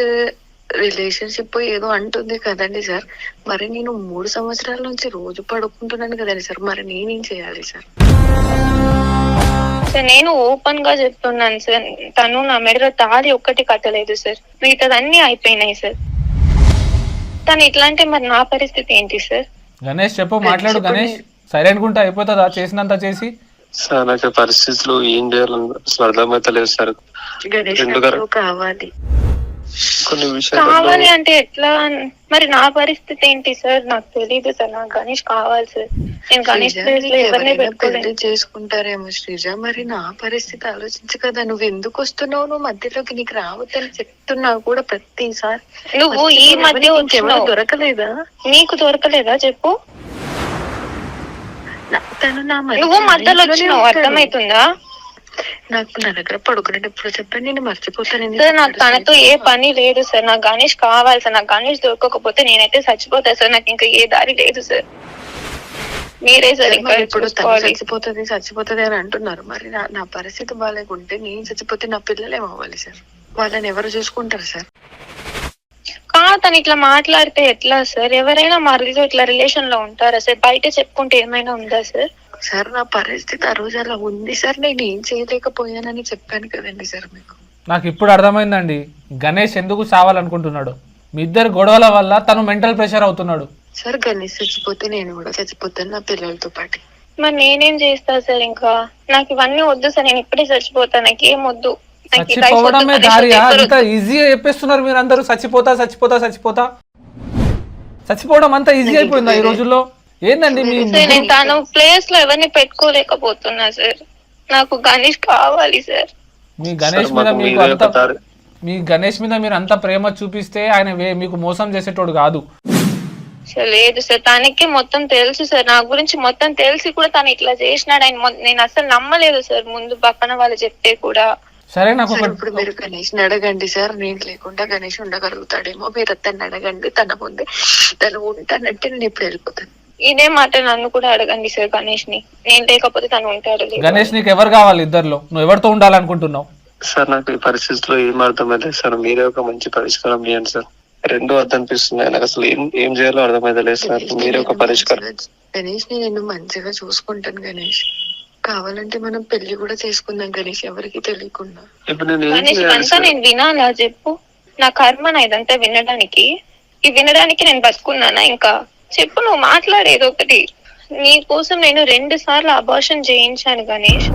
రిలేషన్షిప్ ఏదో అంటుంది కదండి సార్. మరి నేను 3 సంవత్సరాల నుంచి రోజు పడుకుంటున్నాను కదండి సార్. మరి నేనేం చేయాలి సార్? సార్ నేను ఓపెన్ గా చెప్తున్నాను సార్, తను నా మెడలో తాళి ఒక్కటి కట్టలేదు సార్, మిగతాదన్నీ అయిపోయినాయి సార్. తను ఇట్లా అంటే మరి నా పరిస్థితి ఏంటి సార్? గణేష్ చెప్పు, మాట్లాడు గణేష్. సైలెంట్ గుంటా అయిపోతుందా చేసినంత చేసి? సార్ నాకు పరిస్థితులు ఏం చేయాలని అసలు అర్థమైతలేదు సార్. గణేష్ కావాలి కొన్ని విషయాలు కావాలి అంటే ఎట్లా? మరి నా పరిస్థితి ఏంటి సార్? నాకు తెలీదు సార్. నాకు గణేష్ కావాలి సార్. నేను గణేష్ ప్లేస్ లో ఎవరిని పెట్టుకోలేదు. చేసుకుంటారేమో శ్రీజ. మరి నా పరిస్థితి ఆలోచించు కదా. నువ్వు ఎందుకు వస్తున్నావు? నువ్వు మధ్యలోకి నీకు రావద్దని చెప్తున్నావు కూడా ప్రతిసారి. నువ్వు ఈ మధ్య వచ్చినావు, దొరకలేదా? నీకు దొరకలేదా చెప్పు? తను నా నువ్వు మధ్యలో వచ్చినావు, అర్థమవుతుందా? నాకు నా దగ్గర పడుకునేటప్పుడు చెప్పండి, నేను మర్చిపోతాను. సార్ నాకు తనతో ఏ పని లేదు సార్. నాకు గణేష్ కావాలి సార్. నాకు గణేష్ దొరకకపోతే నేనైతే చచ్చిపోతా సార్. నాకు ఇంకా ఏ దారి లేదు సార్. మీరే సార్ ఇంకా ఇప్పుడు చచ్చిపోతుంది అని అంటున్నారు. మరి నా పరిస్థితి బాగాలేకుంటే నేను చచ్చిపోతే నా పిల్లలు ఏమవ్వాలి సార్? వాళ్ళని ఎవరు చూసుకుంటారు సార్? తను ఇట్లా మాట్లాడితే ఎట్లా సార్? ఎవరైనా మరితో ఇట్లా రిలేషన్ లో ఉంటారా సార్? బయట చెప్పుకుంటే ఏమైనా ఉందా సార్? సార్ నా పరిస్థితి ఆ రోజు అలా ఉంది సార్. నేను ఏం చేయలేకపోయానని చెప్పాను కదండి సార్ మీకు. నాకు ఇప్పుడు అర్థమైందండి గణేష్ ఎందుకు చావాలనుకుంటున్నాడు. మీ ఇద్దరు గొడవల వల్ల తను మెంటల్ ప్రెషర్ అవుతున్నాడు. సార్ గణేష్ చచ్చిపోతే నేను కూడా చచ్చిపోతాను నా పిల్లలతో పాటు. మరి నేనేం చేస్తా సార్? ఇంకా నాకు ఇవన్నీ వద్దు సార్. నేను ఇప్పుడే చచ్చిపోతా. నాకేం వద్దు. చచ్చిపోవడమే దారియా? అంత ఈజీగా చెప్పేస్తున్నారు మీరు అందరూ. చచ్చిపోతా చచ్చిపోతా చచ్చిపోతా. చచ్చిపోవడం అంత ఈజీ అయిపోయిందా ఈ రోజుల్లో? ఏందండి నేను తన ప్లేస్ లో ఎవరిని పెట్టుకోలేకపోతున్నా సార్. నాకు గణేష్ కావాలి సార్. మీ గణేష్ మీద మీరు అంత ప్రేమ చూపిస్తే ఆయన మీకు మోసం చేసేటోడు కాదు. లేదు సార్, తనకి మొత్తం తెలుసు సార్. నా గురించి మొత్తం తెలిసి కూడా తను ఇట్లా చేసినాడు. నేను అసలు నమ్మలేదు సార్ ముందు పక్కన వాళ్ళు చెప్తే కూడా. సరే నాకు ఇప్పుడు మీరు గణేష్ అడగండి సార్. నేను లేకుండా గణేష్ ఉండగలుగుతాడేమో. మీరు అతన్ని అడగండి. తన ముందే తను ఉంటానంటే నేను ఇప్పుడు వెళ్ళిపోతాను. ఇదే మాట నన్ను కూడా అడగండి సార్ గణేష్ ని. నేను లేకపోతే తను ఉంటాడు. గణేష్ నీకు ఎవరు కావాలి? ఇద్దరులో నువ్వు ఎవరితో ఉండాలనుకుంటున్నావు? సార్ నాకు ఈ పరిస్థితిలో ఏం అర్థమైతే సార్, మీరే ఒక మంచి పరిష్కారం చేయండి సార్. రెండు అర్థమనిపిస్తున్నాయి నాకు. అసలు ఏం చేయాలో అర్థమైతలేదు సార్. మీరే ఒక పరిష్కారం. గణేష్ నేను మంచిగా చూసుకుంటాను గణేష్. కావాలంటే మనం పెళ్లి కూడా చేసుకుందాం గణేష్, ఎవరికి తెలియకుండా. గణేష్ ఇదంతా నేను వినాలా చెప్పు? నా కర్మ ఇదంతా వినడానికి. ఈ వినడానికి నేను బతుకున్నానా? ఇంకా చెప్పు, నువ్వు మాట్లాడేది ఒకటి. నీ కోసం నేను 2 సార్లు అబార్షన్ చేయించాను గణేష్.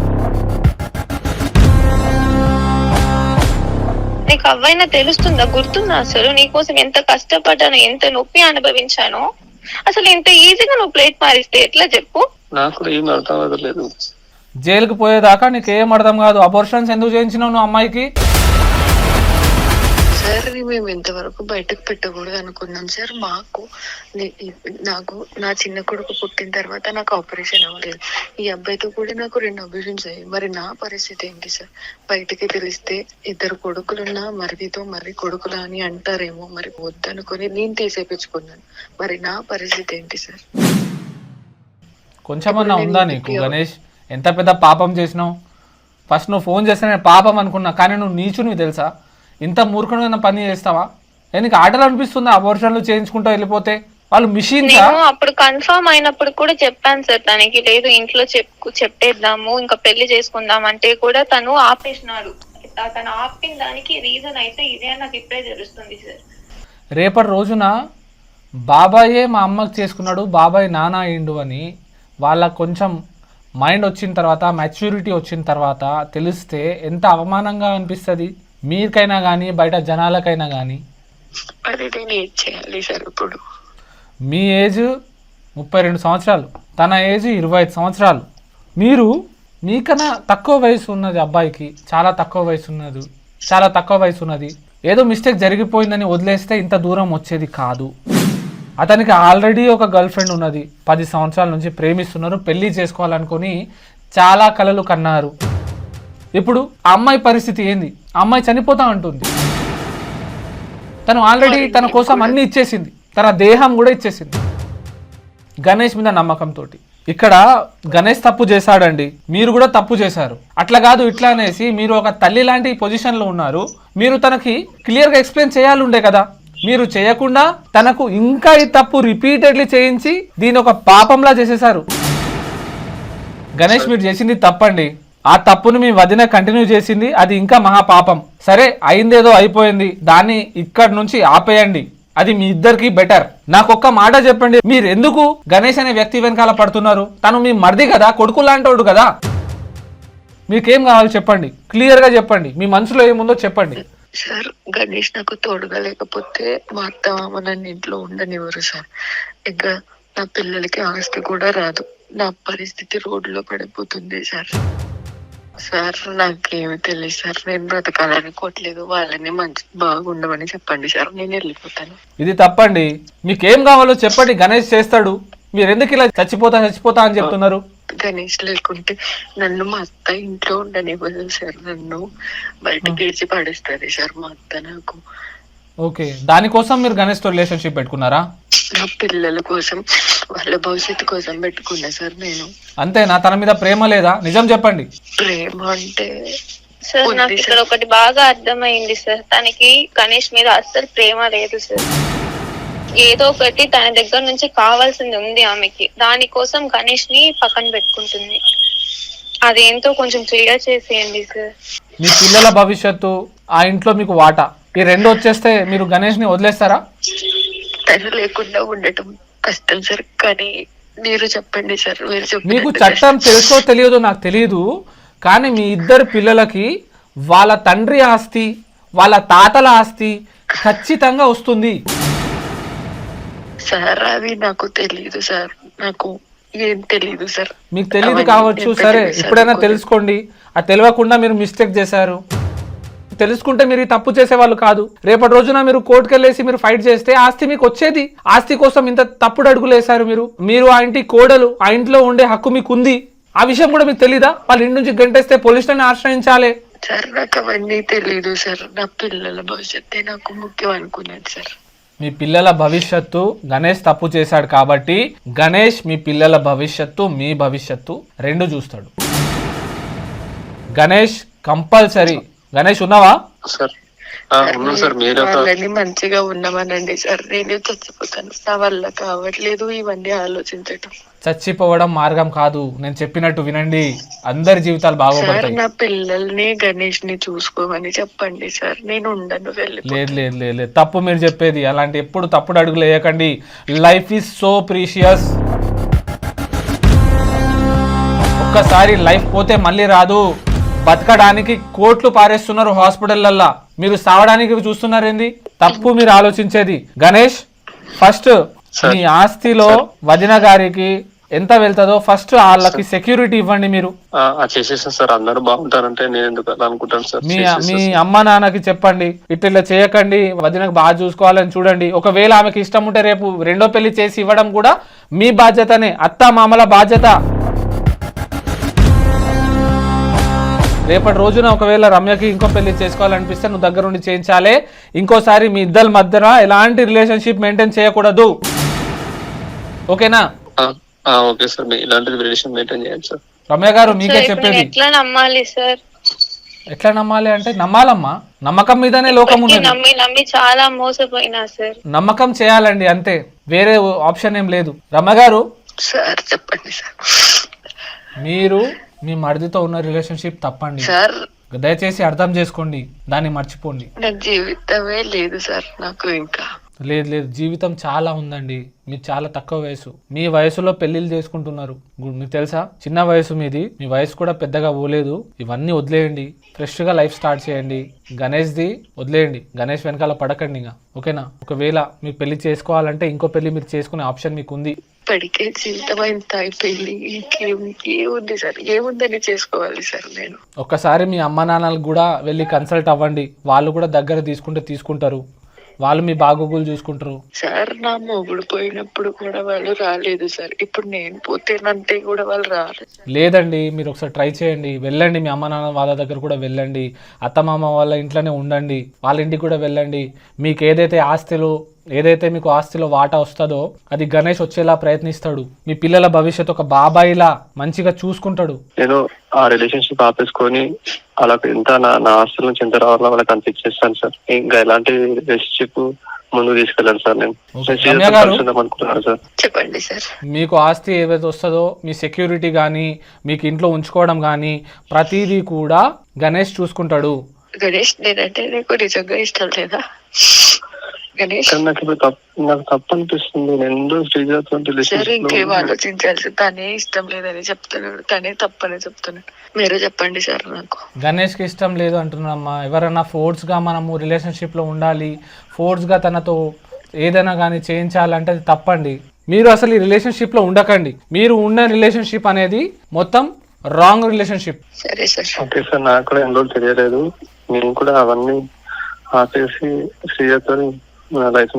నీకు అవైనా తెలుస్తుందా? గుర్తుందా అసలు నీకోసం ఎంత కష్టపడ్డానో, ఎంత నొప్పి అనుభవించానో? అసలు ఇంత ఈజీగా నువ్వు ప్లేట్ మారిస్తే ఎట్లా చెప్పు? నాకు ఏం అర్థం అవ్వలేదు. జైలుకి పోయేదాకా నీకేం అర్థం కాదు. అబార్షన్స్ ఎందుకు చేయించినావు నువ్వు అమ్మాయికి? సార్ మేము ఇంతవరకు బయటకు పెట్టకూడదు అనుకున్నాం సార్. నాకు నా చిన్న కొడుకు పుట్టిన తర్వాత నాకు ఆపరేషన్ అవ్వలేదు. ఈ అబ్బాయితో కూడా నాకు 2 అబార్షన్స్ అయ్యాయి. మరి నా పరిస్థితి ఏంటి సార్? బయటకి తెలిస్తే 2 కొడుకులున్నా మరిదితో మరి కొడుకులా అని అంటారేమో. మరి వద్దనుకొని నేను తీసేపించుకున్నాను. మరి నా పరిస్థితి ఏంటి సార్? కొంచెమన్నా ఉందా నీకు గణేష్? ఎంత పెద్ద పాపం చేసినావు. ఫస్ట్ నువ్వు ఫోన్ చేస్తే నేను పాపం అనుకున్నా, కానీ నువ్వు నీచునివి తెలుసా? ఇంత మూర్ఖమైన పని చేస్తావా? నీకు ఆటలు అనిపిస్తుందా అబార్షన్లు చేయించుకుంటూ వెళ్ళిపోతే? వాళ్ళు మిషన్స్. అప్పుడు కన్ఫర్మ్ అయినప్పుడు కూడా చెప్పాను సార్ తనకి, లేదు ఇంట్లో చెప్పేద్దాము ఇంకా పెళ్లి చేసుకుందాం అంటే కూడా తను ఆపేసినాడు. తను ఆపిన దానికి రీజన్ అయితే ఇదే నాకు ఇప్పుడే తెలుస్తుంది సార్. రేపటి రోజున బాబాయే మా అమ్మకి చేసుకున్నాడు, బాబాయ్ నాన్న అయిండు అని వాళ్ళ కొంచెం మైండ్ వచ్చిన తర్వాత, మెచ్యూరిటీ వచ్చిన తర్వాత తెలిస్తే ఎంత అవమానంగా అనిపిస్తుంది మీకైనా కానీ బయట జనాలకైనా కానీ. ఇప్పుడు మీ ఏజ్ 32 సంవత్సరాలు, తన ఏజ్ 25 సంవత్సరాలు. మీకన్నా తక్కువ వయసు ఉన్నది అబ్బాయికి, చాలా తక్కువ వయసు ఉన్నది. ఏదో మిస్టేక్ జరిగిపోయిందని వదిలేస్తే ఇంత దూరం వచ్చేది కాదు. అతనికి ఆల్రెడీ ఒక గర్ల్ ఫ్రెండ్ ఉన్నది, 10 సంవత్సరాల నుంచి ప్రేమిస్తున్నారు, పెళ్లి చేసుకోవాలనుకుని చాలా కలలు కన్నారు. ఇప్పుడు ఆ అమ్మాయి పరిస్థితి ఏంది? ఆ అమ్మాయి చనిపోతా అంటుంది. తను ఆల్రెడీ తన కోసం అన్ని ఇచ్చేసింది, తన దేహం కూడా ఇచ్చేసింది గణేష్ మీద నమ్మకంతో. ఇక్కడ గణేష్ తప్పు చేశాడండి, మీరు కూడా తప్పు చేశారు. అట్లా కాదు ఇట్లా అనేసి మీరు ఒక తల్లి లాంటి పొజిషన్లో ఉన్నారు, మీరు తనకి క్లియర్గా ఎక్స్ప్లెయిన్ చేయాలి ఉండే కదా. మీరు చేయకుండా తనకు ఇంకా ఈ తప్పు రిపీటెడ్లీ చేయించి దీని ఒక పాపంలా చేసేసారు. గణేష్ మీరు చేసింది తప్పండి, ఆ తప్పును మీ వదిన కంటిన్యూ చేసింది, అది ఇంకా మహాపాపం. సరే అయిందేదో అయిపోయింది, దాన్ని ఇక్కడి నుంచి ఆపేయండి, అది మీ ఇద్దరికి బెటర్. నాకు ఒక్క మాట చెప్పండి, మీరు ఎందుకు గణేష్ అనే వ్యక్తి వెనకాల పడుతున్నారు? తను మీ మర్ది కదా, కొడుకు లాంటోడు కదా. మీకేం కావాలి చెప్పండి, క్లియర్ గా చెప్పండి, మీ మనసులో ఏముందో చెప్పండి. సార్ గణేష్ నాకు తోడుగా లేకపోతే మా అత్త మామ నన్ను ఇంట్లో ఉండనివ్వరు సార్. ఇంకా నా పిల్లలకి ఆస్తి కూడా రాదు, నా పరిస్థితి రోడ్లో పడిపోతుంది సార్. సార్ నాకేమి తెలియదు సార్, నేను బ్రతకాలనుకోవట్లేదు, వాళ్ళని మంచి బాగుండమని చెప్పండి సార్, నేను వెళ్ళిపోతాను. ఇది తప్పండి, మీకేం కావాలో చెప్పండి, గణేష్ చేస్తాడు. మీరు ఎందుకు ఇలా చచ్చిపోతా అని చెప్తున్నారు? గణేష్ లేకుంటే నన్ను మా అత్త ఇంట్లో ఉండనివ్వదు సార్, నన్ను బయటకి ఇచ్చి పడేస్తుంది సార్ మా అత్త నాకు. ఓకే, దానికోసం మీరు గణేష్ తో రిలేషన్షిప్ పెట్టుకున్నారా? నా పిల్లల కోసం, వాళ్ళ భవిష్యత్తు కోసం పెట్టుకున్నా సార్ నేను. అంతేనా? తన మీద ప్రేమ లేదా? నిజం చెప్పండి. ప్రేమ అంటే సార్ నాకు ఇక్కడ ఒకటి బాగా అర్థమైంది సార్, తనకి గణేష్ మీద అస్సలు ప్రేమ లేదు సార్. ఏదో ఒకటి తన దగ్గర నుంచి కావాల్సింది ఉంది ఆమెకి, దానికోసం గణేష్ ని పక్కన పెట్టుకుంటుంది. అదేంటో కొంచెం క్లియర్ చేసేయండి సార్. మీ పిల్లల భవిష్యత్తు, ఆ ఇంట్లో మీకు వాటా, ఈ రెండు వచ్చేస్తే మీరు గణేష్ ని వదిలేస్తారా? తను లేకుండా ఉండటం కష్టం సార్, కానీ మీరు చెప్పండి సార్. మీకు చట్టం తెలుసో తెలియదో నాకు తెలియదు, కానీ మీ ఇద్దరు పిల్లలకి వాళ్ళ తండ్రి ఆస్తి, వాళ్ళ తాతల ఆస్తి ఖచ్చితంగా వస్తుంది సార్. అది నాకు తెలియదు సార్, నాకు ఏం తెలియదు సార్. మీకు తెలియదు కావచ్చు, సరే ఇప్పుడైనా తెలుసుకోండి. అది తెలియకుండా మీరు మిస్టేక్ చేశారు, తెలుసుకుంటే మీరు తప్పు చేసేవాళ్ళు కాదు. రేపటి రోజున మీరు కోర్టుకు వెళ్ళేసి మీరు ఫైట్ చేస్తే ఆస్తి మీకు వచ్చేది. ఆస్తి కోసం ఇంత తప్పుడు అడుగులు వేశారు మీరు ఆ ఇంటి కోడలు, ఆ ఇంట్లో ఉండే హక్కు మీకు ఉంది. ఆ విషయం కూడా మీకు తెలీదా? వాళ్ళ ఇంటి నుంచి గంటేస్తే పోలీసులను ఆశ్రయించాలి. సార్ నాకు అవన్నీ తెలీదు సార్, నా పిల్లల భవిష్యత్తే నాకు ముఖ్యం అనుకున్నాను సార్. మీ పిల్లల భవిష్యత్తు, గణేష్ తప్పు చేశాడు కాబట్టి గణేష్ మీ పిల్లల భవిష్యత్తు, మీ భవిష్యత్తు రెండు చూస్తాడు. గణేష్ కంపల్సరీ. గణేష్ ఉన్నావా? సార్ సార్ మీరు వాళ్ళని మంచిగా ఉన్నామనండి సార్, నేను చచ్చిపోతాను, నా వల్ల కావట్లేదు ఇవన్నీ ఆలోచించటం. చచ్చిపోవడం మార్గం కాదు, నేను చెప్పినట్టు వినండి, అందరి జీవితాలు బాగుపడతాయి. నా పిల్లల్ని గణేష్ ని చూసుకోమని చెప్పండి సార్, నేను ఉండను. లేదు లేదు లేదు, తప్పు మీరు చెప్పేది. అలాంటి ఎప్పుడు తప్పుడు అడుగులు వేయకండి. Life is so precious. ఒక్కసారి లైఫ్ పోతే మళ్ళీ రాదు. బతకడానికి కోట్లు పారేస్తున్నారు హాస్పిటల్లల్లా, మీరు సావడానికి చూస్తున్నారు ఏంది? తప్పు మీరు ఆలోచించేది. గణేష్ ఫస్ట్ మీ ఆస్తిలో వదిన గారికి ఎంత వెళ్తుందో ఫస్ట్ వాళ్ళకి సెక్యూరిటీ ఇవ్వండి. మీరు చేసేసాను సార్, అందరూ బాగుంటారంటే నేను ఎందుకు అనుకుంటాను సార్. మీ అమ్మ నాన్నకి చెప్పండి, ఇట్లా చేయకండి, వదినకు బాగా చూసుకోవాలని చూడండి. ఒకవేళ ఆమెకి ఇష్టం ఉంటే రేపు రెండో పెళ్లి చేసి ఇవ్వడం కూడా మీ బాధ్యతనే, అత్త మామల బాధ్యత. రేపటి రోజున ఒకవేళ రమ్యకి ఇంకో పెళ్లి చేసుకోవాలనిపిస్తే నువ్వు దగ్గరుండి చేయించాలి. ఇంకోసారి మీ ఇద్దరి మధ్యన ఎలాంటి రిలేషన్షిప్ మెయింటైన్ చేయకూడదు, ఓకేనా? ఓకే సార్, ఇలాంటి రిలేషన్ మెయింటైన్ చేయండి సార్. రమ్య గారు మీకే చెప్పేది. ఎట్లా నమ్మాలి సార్? ఎట్లా నమ్మాలి అంటే నమ్మాలమ్మా, నమ్మకం మీదనే లోకం ఉన్నది. నమ్మి చాలా మోసపోయినా సార్. నమ్మకం చేయాలండి, అంతే, వేరే ఆప్షన్ ఏం లేదు. రమ్య గారు సార్ చెప్పండి సార్. మీరు మీ మరిదితో ఉన్న రిలేషన్షిప్ తప్పండి సార్, దయచేసి అర్థం చేసుకోండి, దాన్ని మర్చిపోండి. నాకు జీవితమే లేదు సార్, నాకు ఇంకా లేదు జీవితం చాలా ఉందండి. మీరు చాలా తక్కువ వయసు, మీ వయసులో పెళ్లిళ్ళు చేసుకుంటున్నారు. మీకు తెలుసా, చిన్న వయసు మీది, మీ వయసు కూడా పెద్దగా పోలేదు. ఇవన్నీ వదిలేయండి, ఫ్రెష్ గా లైఫ్ స్టార్ట్ చేయండి. గణేష్ ది వదిలేయండి, గణేష్ వెనకాల పడకండి ఇంకా, ఓకేనా? ఒకవేళ మీరు పెళ్లి చేసుకోవాలంటే ఇంకో పెళ్లి మీరు చేసుకునే ఆప్షన్ మీకు ఉంది. ఇప్పటికే జీవితం ఎంత అయిపోయింది, ఏముంది సార్, ఏముందని చేసుకోవాలి సార్ నేను. ఒక్కసారి మీ అమ్మ నాన్నలకు కూడా వెళ్ళి కన్సల్ట్ అవ్వండి, వాళ్ళు కూడా దగ్గర తీసుకుంటారు. వాళ్ళు మీ బాగోగులు చూసుకుంటారు. సార్ నా మొగుడు పోయినప్పుడు కూడా వాళ్ళు రాలేదు సార్. ఇప్పుడు నేను పోతేనంటే కూడా వాళ్ళు రాలేదు. లేదండి, మీరు ఒకసారి ట్రై చేయండి, వెళ్ళండి, మీ అమ్మ నాన్న వాళ్ళ దగ్గర కూడా వెళ్ళండి, అత్తమామ వాళ్ళ ఇంట్లోనే ఉండండి, వాళ్ళ ఇంటికి కూడా వెళ్ళండి. మీకు ఏదైతే మీకు ఆస్తిలో వాటా వస్తుందో అది గణేష్ వచ్చేలా ప్రయత్నిస్తాడు. మీ పిల్లల భవిష్యత్తు ఒక బాబాయిలా మంచిగా చూసుకుంటాడు. నేను ఆ రిలేషన్షిప్ ఆపేసుకొని వాళ్ళకి ఎంత నా ఆస్తుల నుంచి ఎంత రావాలో వాళ్ళకి అంత ఇచ్చేస్తాను సార్. ఇంకా ఎలాంటి రిలేషన్షిప్ ముందుకు తీసుకెళ్ళాను సార్. నేను అనుకుంటున్నాను సార్. చెప్పండి సార్. మీకు ఆస్తి ఏదైతే వస్తుందో మీ సెక్యూరిటీ కానీ మీకు ఇంట్లో ఉంచుకోవడం కానీ ప్రతిదీ కూడా గణేష్ చూసుకుంటాడు. గణేష్ నేనంటే నీకు నిజంగా ఇష్టం లేదా గణేష్? నాకు తప్పు అనిపిస్తుంది. నేను సరే ఇంకేం ఆలోచించాల్సి, తనే ఇష్టం లేదని చెప్తున్నాడు, తనే తప్పని చెప్తున్నాడు. మీరు చెప్పండి సార్. నాకు గణేష్ కి ఇష్టం లేదు అంటున్నామ్మా. ఎవరైనా ఫోర్స్ గా మనము రిలేషన్షిప్ లో ఉండాలి, ఫోర్స్ గా తనతో ఏదైనా కానీ చేయించాలంటే అది తప్పండి. మీరు అసలు ఈ రిలేషన్షిప్ లో ఉండకండి. మీరు ఉన్న రిలేషన్షిప్ అనేది మొత్తం రాంగ్ రిలేషన్షిప్. సరే సార్. Okay sir. నాకు కూడా ఎన్నో తెలియలేదు. నేను కూడా అవన్నీ ఆపేసి శ్రీజతో మీ లైఫ్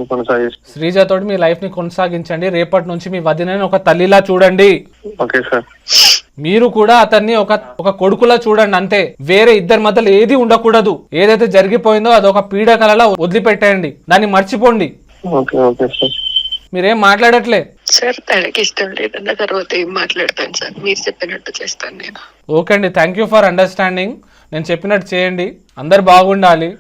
ని కొనసాగించండి. రేపటి నుంచి మీ వదినని ఒక తల్లిలా చూడండి. Okay sir. మీరు కూడా అతన్ని ఒక కొడుకులా చూడండి, అంతే. వేరే ఇద్దరి మధ్యలో ఏది ఉండకూడదు. ఏదైతే జరిగిపోయిందో అది ఒక పీడకలలా వదిలిపెట్టేయండి, దాన్ని మర్చిపోండి. Okay okay sir. మీరేం మాట్లాడట్లే సార్. తనకి ఇష్టం లేదన్న తర్వాత ఏం మాట్లాడతాను సార్. మీరు చెప్పినట్టు చేస్తాను నేను. ఓకే అండి, థ్యాంక్ యూ ఫర్ అండర్స్టాండింగ్. నేను చెప్పినట్టు చేయండి. అందరు బాగుండాలి.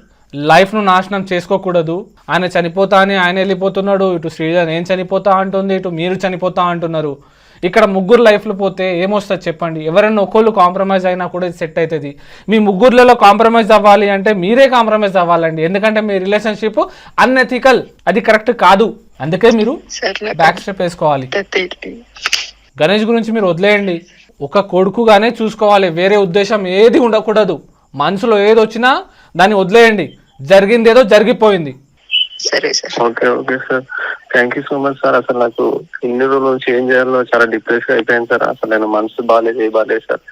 లైఫ్ను నాశనం చేసుకోకూడదు. ఆయన చనిపోతా అని ఆయన వెళ్ళిపోతున్నాడు, ఇటు శ్రీజ నేను చనిపోతా అంటుంది, ఇటు మీరు చనిపోతా అంటున్నారు. ఇక్కడ ముగ్గురు లైఫ్లు పోతే ఏమొస్తుంది చెప్పండి? ఎవరైనా ఒకళ్ళు కాంప్రమైజ్ అయినా కూడా ఇది సెట్ అవుతుంది. మీ ముగ్గురులలో కాంప్రమైజ్ అవ్వాలి అంటే మీరే కాంప్రమైజ్ అవ్వాలండి. ఎందుకంటే మీ రిలేషన్షిప్ అన్ఎథికల్, అది కరెక్ట్ కాదు. అందుకే మీరు బ్యాక్ స్టెప్ వేసుకోవాలి. గణేష్ గురించి మీరు వదిలేయండి. ఒక కొడుకుగానే చూసుకోవాలి, వేరే ఉద్దేశం ఏది ఉండకూడదు. మనసులో ఏది వచ్చినా దాన్ని వదిలేయండి. జరిగింది ఏదో జరిగిపోయింది. సరే sir. Okay okay sir. Thank you so much sir. అసలు నాకు ఇన్ని రోజులు చేంజ్ చేయాలో చాలా డిప్రెస్ గా అయిపోయింది సార్. అసలు నేను మనసు బాగాలేదు సార్.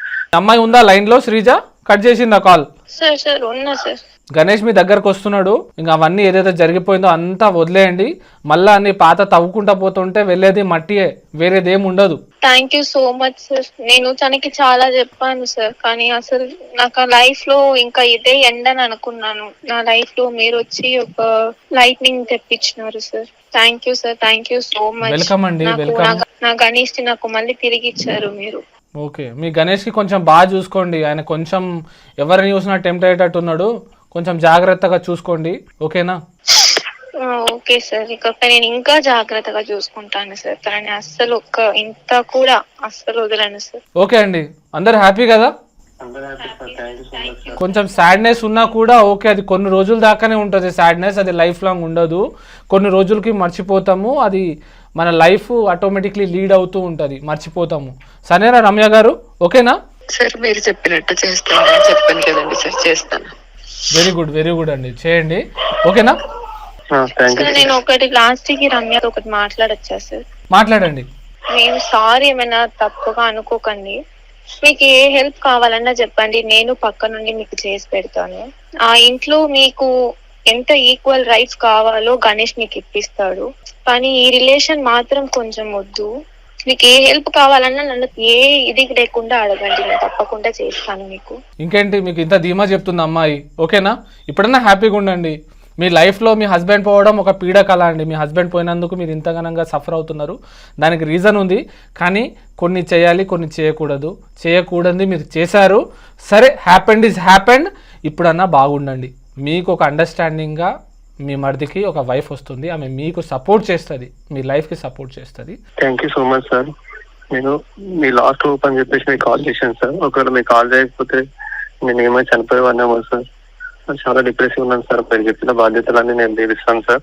అమ్మాయి ఉందా లైన్ లో? శ్రీజ కట్ చేసిందా కాల్? సార్ ఉన్నా సార్. గణేష్ మీ దగ్గరకు వస్తున్నాడు. ఇంకా అవన్నీ ఏదైతే జరిగిపోయిందో అంతా వదిలేయండి. మళ్ళా అన్ని పాత తవ్వుకుంటా పోతుంటే వెళ్ళేది మట్టియే, వేరేదేం ఉండదు. Thank you so much sir. నేను తనకి చాలా చెప్పాను సార్, కానీ అసలు నాకు ఆ లైఫ్ లో ఇంకా ఇదే ఎండ్ అని అనుకున్నాను. నా లైఫ్ లో మీరు వచ్చి ఒక లైట్నింగ్ తెప్పించినారు sir. Thank you sir. Thank you so much. Welcome అండి, వెల్కమ్. నా గణేష్ ని నాకు మళ్ళీ తిరిగి ఇచ్చారు మీరు. ఓకే, మీ గణేష్ కి కొంచెం బాగా చూసుకోండి. ఆయన కొంచెం ఎవరిని చూసినా టెంప్ట్ అయ్యేటట్టు ఉన్నాడు. కొంచెం జాగ్రత్తగా చూసుకోండి, ఓకేనా? Okay sir. ఇకపై నేను ఇంకా జాగ్రత్తగా చూసుకుంటాను సార్. తనని అస్సలు ఇంత కూడా అస్సలు వదలను సార్. ఓకే అండి, అందరు హ్యాపీ కదా? కొంచెం సాడ్నెస్ ఉన్నా కూడా ఓకే, అది కొన్ని రోజుల దాకానే ఉంటుంది సాడ్నెస్, అది లైఫ్ లాంగ్ ఉండదు. కొన్ని రోజులకి మర్చిపోతాము, అది మన లైఫ్ ఆటోమేటిక్లీ లీడ్ అవుతూ ఉంటుంది, మర్చిపోతాము. సరేనా రమ్య గారు? ఓకేనా సార్? మీరు చెప్పినట్టు చేస్తాను, చెప్పాను కదండి సార్, చేస్తాను. వెరీ గుడ్ అండి, చేయండి, ఓకేనా? నేను ఒకటి లాస్ట్ కి రమ్య ఒకటి మాట్లాడొచ్చా సార్? మాట్లాడండి. నేను సారీ, ఏమైనా తప్పుగా అనుకోకండి. మీకు ఏ హెల్ప్ కావాలన్నా చెప్పండి, నేను పక్క నుండి మీకు చేసి పెడతాను. ఆ ఇంట్లో మీకు ఎంత ఈక్వల్ రైట్స్ కావాలో గణేష్ మీకు ఇప్పిస్తాడు. కానీ ఈ రిలేషన్ మాత్రం కొంచెం వద్దు. మీకు ఏ హెల్ప్ కావాలన్నా నన్ను ఏ ఇది లేకుండా అడగండి, నేను తప్పకుండా చేస్తాను మీకు. ఇంకేంటి, మీకు ఇంత ధీమా చెప్తుంది అమ్మాయి, ఓకేనా? ఇప్పుడన్నా హ్యాపీగా ఉండండి. మీ లైఫ్లో మీ హస్బెండ్ పోవడం ఒక పీడకల అండి. మీ హస్బెండ్ పోయినందుకు మీరు ఇంతగానంగా సఫర్ అవుతున్నారు, దానికి రీజన్ ఉంది. కానీ కొన్ని చేయాలి, కొన్ని చేయకూడదు. చేయకూడదు మీరు చేశారు, సరే, హ్యాపెండ్ ఈజ్ హ్యాపెండ్. ఇప్పుడన్నా బాగుండండి. మీకు ఒక అండర్స్టాండింగ్గా మీ మరిదికి ఒక వైఫ్ వస్తుంది, ఆమె మీకు సపోర్ట్ చేస్తుంది, మీ లైఫ్కి సపోర్ట్ చేస్తుంది. Thank you so much sir. నేను మీ లాస్ట్ హోప్ అని చెప్పేసి మీకు కాల్ చేశాను సార్. ఒకవేళ మీకు కాల్ చేయకపోతే నేను ఏమైనా చనిపోయేవాడినేమో సార్. చాలా డిప్రెసివ్ ఉన్నాను సార్. మీరు చెప్పిన బాధ్యతలన్నీ నేను తీరుస్తాను సార్.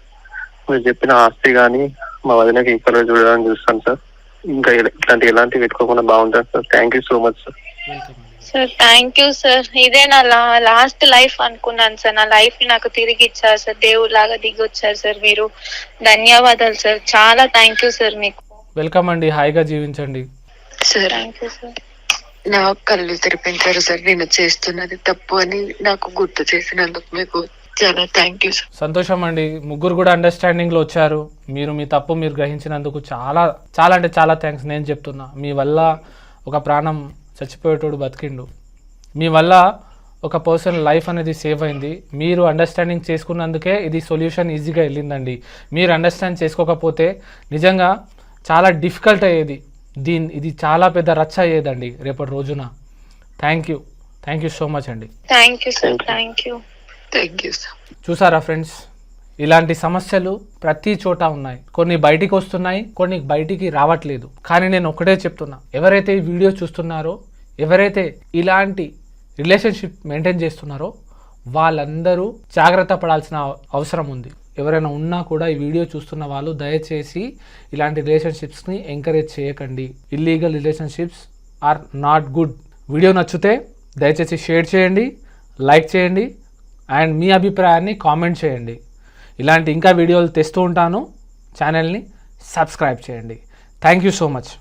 మీరు చెప్పిన ఆస్తి కానీ మా వదినకి ఈక్వల్గా చూడాలని చూస్తాను సార్. ఇంకా ఎలాంటి పెట్టుకోకుండా బాగుంటాను sir. Thank you so much sir. Sir thank you sir. ఇదే నా లాస్ట్ లైఫ్ అనుకున్నాను సార్. నా లైఫ్ ని నాకు తిరిగి ఇచ్చారు సార్, దేవుడు లాగా దిగి వచ్చారు సార్ మీరు. ధన్యవాదాలు సార్, చాలా థ్యాంక్ యూ సార్. మీకు వెల్కమ్ అండి, హాయిగా జీవించండి సార్. Thank you sir. నా కళ్ళు తెరిపించారు సార్. నేను చేస్తున్నది తప్పు అని నాకు గుర్తు చేసినందుకు మీకు చాలా థ్యాంక్ యూ సార్. సంతోషం అండి, ముగ్గురు కూడా అండర్స్టాండింగ్లో వచ్చారు. మీరు మీ తప్పు మీరు గ్రహించినందుకు చాలా చాలా అంటే చాలా థ్యాంక్స్. నేను చెప్తున్నా, మీ వల్ల ఒక ప్రాణం చచ్చిపోయేటోడు బతికిండు, మీ వల్ల ఒక పర్సన్ లైఫ్ అనేది సేవ్ అయింది. మీరు అండర్స్టాండింగ్ చేసుకున్నందుకే ఇది సొల్యూషన్ ఈజీగా వెళ్ళిందండి. మీరు అండర్స్టాండ్ చేసుకోకపోతే నిజంగా చాలా డిఫికల్ట్ అయ్యేది, ఇది చాలా పెద్ద రచ్చ అయ్యేదండి రేపటి రోజున. థ్యాంక్ యూ సో మచ్ అండి. Thank you sir. Thank you. Thank you sir. చూసారా ఫ్రెండ్స్, ఇలాంటి సమస్యలు ప్రతి చోట ఉన్నాయి. కొన్ని బయటికి వస్తున్నాయి, కొన్ని బయటికి రావట్లేదు. కానీ నేను ఒకటే చెప్తున్నా, ఎవరైతే ఈ వీడియో చూస్తున్నారో, ఎవరైతే ఇలాంటి రిలేషన్షిప్ మెయింటైన్ చేస్తున్నారో వాళ్ళందరూ జాగ్రత్త పడాల్సిన అవసరం ఉంది. ఎవరైనా ఉన్నా కూడా ఈ వీడియో చూస్తున్న వాళ్ళు దయచేసి ఇలాంటి రిలేషన్షిప్స్ని ఎంకరేజ్ చేయకండి. Illegal relationships are not good. Video నచ్చితే దయచేసి షేర్ చేయండి, లైక్ చేయండి అండ్ మీ అభిప్రాయాన్ని కామెంట్ చేయండి. ఇలాంటి ఇంకా వీడియోలు తెస్తూ ఉంటాను. ఛానల్ని సబ్స్క్రైబ్ చేయండి. Thank you so much.